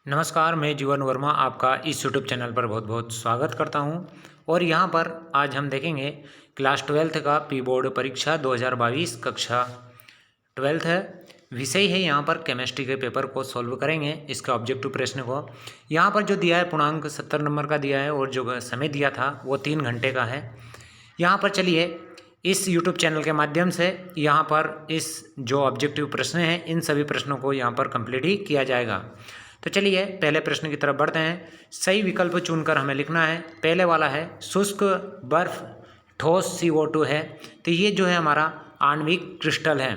नमस्कार, मैं जीवन वर्मा आपका इस यूट्यूब चैनल पर बहुत बहुत स्वागत करता हूं। और यहां पर आज हम देखेंगे क्लास 12th का पी बोर्ड परीक्षा 2022 कक्षा 12th है। विषय है यहाँ पर केमिस्ट्री के पेपर को सॉल्व करेंगे, इसका ऑब्जेक्टिव प्रश्न को। यहाँ पर जो दिया है पूर्णांक 70 नंबर का दिया है और जो समय दिया था वो 3 घंटे का है। यहाँ पर चलिए इस यूट्यूब चैनल के माध्यम से यहाँ पर इस जो ऑब्जेक्टिव प्रश्न हैं इन सभी प्रश्नों को यहाँ पर कंप्लीट ही किया जाएगा। तो चलिए पहले प्रश्न की तरफ बढ़ते हैं। सही विकल्प चुनकर हमें लिखना है। पहले वाला है शुष्क बर्फ ठोस CO2 है, तो ये जो है हमारा आणविक क्रिस्टल है।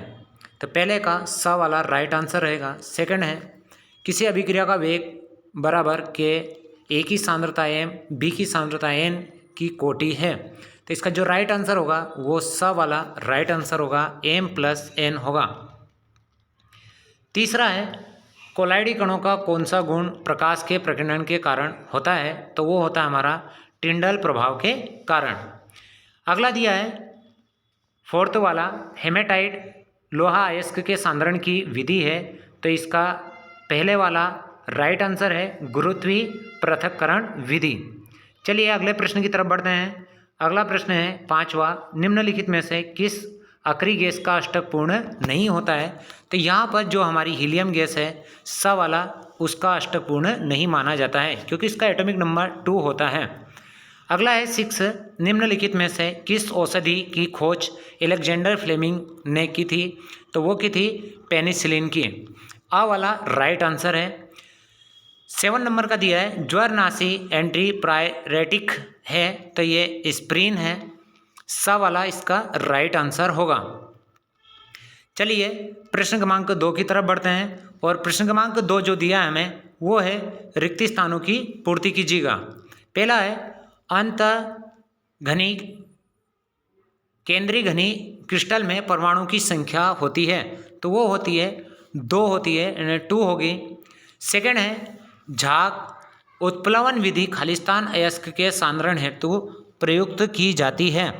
तो पहले का स वाला राइट आंसर रहेगा। सेकंड है किसी अभिक्रिया का वेग बराबर के ए की सांद्रता m बी की सांद्रता n की कोटि है, तो इसका जो राइट आंसर होगा वो स वाला राइट आंसर होगा, m+n होगा। तीसरा है कोलाइडी कणों का कौन सा गुण प्रकाश के प्रकीर्णन के कारण होता है, तो वो होता है हमारा टिंडल प्रभाव के कारण। अगला दिया है फोर्थ वाला हेमेटाइट लोहा अयस्क के सांद्रण की विधि है, तो इसका पहले वाला राइट आंसर है गुरुत्वीय पृथक्करण विधि। चलिए अगले प्रश्न की तरफ बढ़ते हैं। अगला प्रश्न है पांचवा, निम्नलिखित में से किस अक्रिय गैस का अष्टक पूर्ण नहीं होता है, तो यहाँ पर जो हमारी हीलियम गैस है स वाला उसका अष्टक पूर्ण नहीं माना जाता है क्योंकि इसका एटॉमिक नंबर 2 होता है। अगला है 6, निम्नलिखित में से किस औषधि की खोज अलेक्जेंडर फ्लेमिंग ने की थी, तो वो की थी पेनिसिलिन की। आ वाला राइट आंसर है। 7 नंबर का दिया है ज्वरनाशी एंटीपायरेटिक है, तो ये एस्प्रिन है। स वाला इसका राइट आंसर होगा। चलिए प्रश्न क्रमांक 2 की तरफ बढ़ते हैं। और प्रश्न क्रमांक 2 जो दिया है हमें वो है रिक्त स्थानों की पूर्ति कीजिएगा। पहला है अंत घनी केंद्रीय घनी क्रिस्टल में परमाणु की संख्या होती है, तो वो होती है 2 होती है, यानी 2 होगी। सेकंड है झाग उत्प्लवन विधि खालिस्तान अयस्क के सांद्रण हेतु प्रयुक्त की जाती है,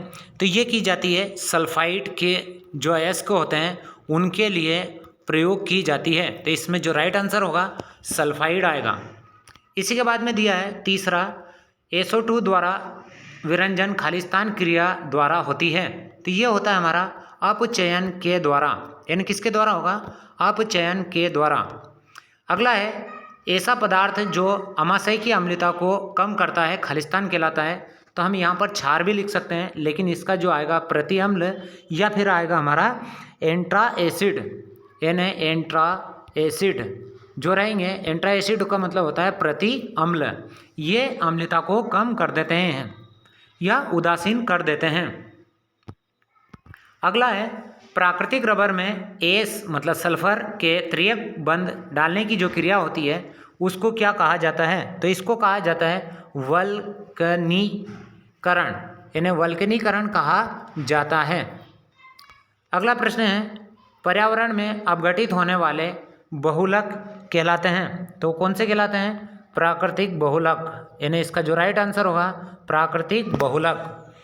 तो ये की जाती है सल्फाइड के जो अयस्क होते हैं उनके लिए प्रयोग की जाती है, तो इसमें जो राइट आंसर होगा सल्फाइड आएगा। इसी के बाद में दिया है तीसरा SO2 द्वारा विरंजन खालिस्तान क्रिया द्वारा होती है, तो ये होता है हमारा अपचयन के द्वारा, यानी किसके द्वारा होगा, अपचयन के द्वारा। अगला है ऐसा पदार्थ जो अमाशय की अम्लता को कम करता है खालिस्तान कहलाता है, तो हम यहाँ पर क्षार भी लिख सकते हैं, लेकिन इसका जो आएगा प्रति अम्ल या फिर आएगा हमारा एंट्रा एसिड, यानी एंट्रा एसिड जो रहेंगे। एंट्रा एसिड का मतलब होता है प्रति अम्ल, ये अम्लता को कम कर देते हैं या उदासीन कर देते हैं। अगला है प्राकृतिक रबर में एस मतलब सल्फर के त्रियक बंध डालने की जो क्रिया होती है उसको क्या कहा जाता है, तो इसको कहा जाता है वल्कनीकरण, इन्हें वल्कनीकरण कहा जाता है। अगला प्रश्न है पर्यावरण में अपघटित होने वाले बहुलक कहलाते हैं, तो कौन से कहलाते हैं, प्राकृतिक बहुलक, यानी इसका जो राइट आंसर होगा प्राकृतिक बहुलक।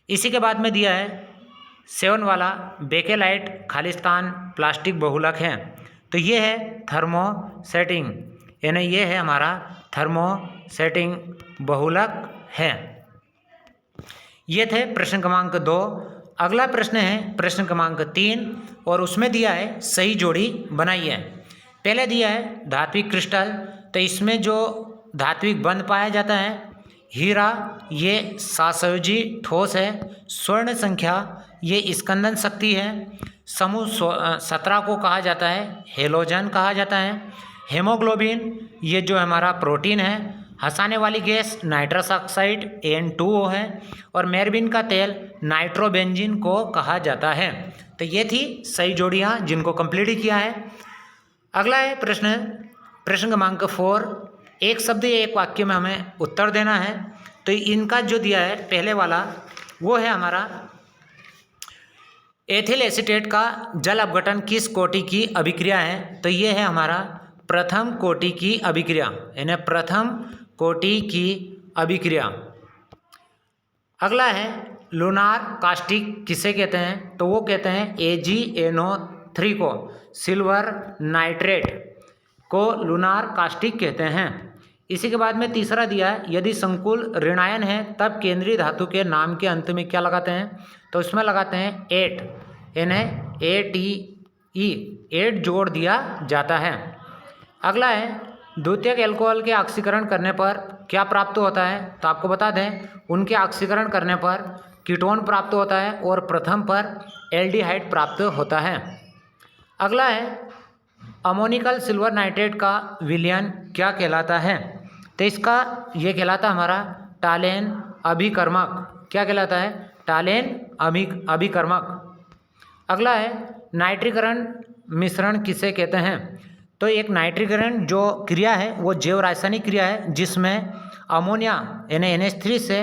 इसी के बाद में दिया है 7 वाला बेकेलाइट खालिस्तान प्लास्टिक बहुलक है, तो ये है थर्मोसेटिंग, यानी ये है हमारा थर्मोसेटिंग बहुलक है। ये थे प्रश्न क्रमांक 2। अगला प्रश्न है प्रश्न क्रमांक 3 और उसमें दिया है सही जोड़ी बनाइए। पहले दिया है धात्विक क्रिस्टल, तो इसमें जो धात्विक बंध पाया जाता है हीरा, ये सासयोजी ठोस है। स्वर्ण संख्या ये स्कंदन शक्ति है। समूह 17 को कहा जाता है हेलोजन कहा जाता है। हेमोग्लोबिन ये जो हमारा प्रोटीन है। हंसाने वाली गैस नाइट्रस ऑक्साइड N2O है। और मेरबिन का तेल नाइट्रोबेंजीन को कहा जाता है। तो ये थी सही जोड़ियाँ जिनको कंप्लीट किया है। अगला है प्रश्न क्रमांक 4, एक शब्द या एक वाक्य में हमें उत्तर देना है। तो इनका जो दिया है पहले वाला वो है हमारा एथिल एसीटेट का जल अपघटन किस कोटि की अभिक्रिया है, तो ये है हमारा प्रथम कोटि की अभिक्रिया, यानी प्रथम कोटि की अभिक्रिया। अगला है लूनार कास्टिक किसे कहते हैं, तो वो कहते हैं AgNO3 को सिल्वर नाइट्रेट। को लूनार कास्टिक कहते हैं। इसी के बाद में तीसरा दिया है, यदि संकुल ऋणायन है तब केंद्रीय धातु के नाम के अंत में क्या लगाते हैं, तो इसमें लगाते हैं एट, यानी ATE, एट जोड़ दिया जाता है। अगला है, द्वितीयक एल्कोहल के ऑक्सीकरण करने पर क्या प्राप्त होता है, तो आपको बता दें उनके ऑक्सीकरण करने पर कीटोन प्राप्त होता है और प्रथम पर एल्डिहाइड प्राप्त होता है। अगला है, अमोनिकल सिल्वर नाइट्रेट का विलयन क्या कहलाता है, तो इसका ये कहलाता हमारा टालेन अभिकर्मक। क्या कहलाता है, टालेन अभिकर्मक। अगला है, नाइट्रीकरण मिश्रण किसे कहते हैं, तो एक नाइट्रीकरण जो क्रिया है वो जैव रासायनिक क्रिया है जिसमें अमोनिया यानी NH3 से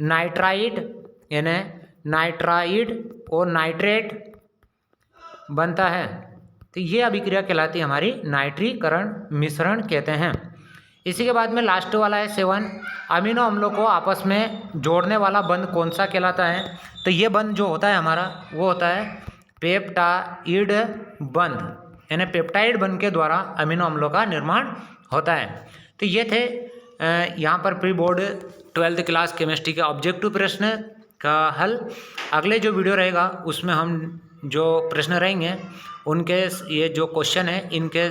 नाइट्राइड यानी नाइट्राइड और नाइट्रेट बनता है, तो ये अभिक्रिया कहलाती है हमारी नाइट्रीकरण मिश्रण कहते हैं। इसी के बाद में लास्ट वाला है 7, अमीनो अम्लों को आपस में जोड़ने वाला बंध कौन सा कहलाता है, तो ये बंध जो होता है हमारा वो होता है पेप्टाइड बंध, यानी पेप्टाइड बंध के द्वारा अमीनो अम्लों का निर्माण होता है। तो ये थे यहाँ पर pre board 12th class chemistry के ऑब्जेक्टिव प्रश्न का हल। अगले जो वीडियो रहेगा उसमें हम जो प्रश्न रहेंगे उनके ये जो क्वेश्चन है इनके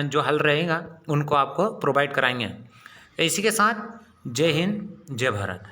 जो हल रहेगा उनको आपको प्रोवाइड कराएंगे। इसी के साथ जय हिंद, जय भारत।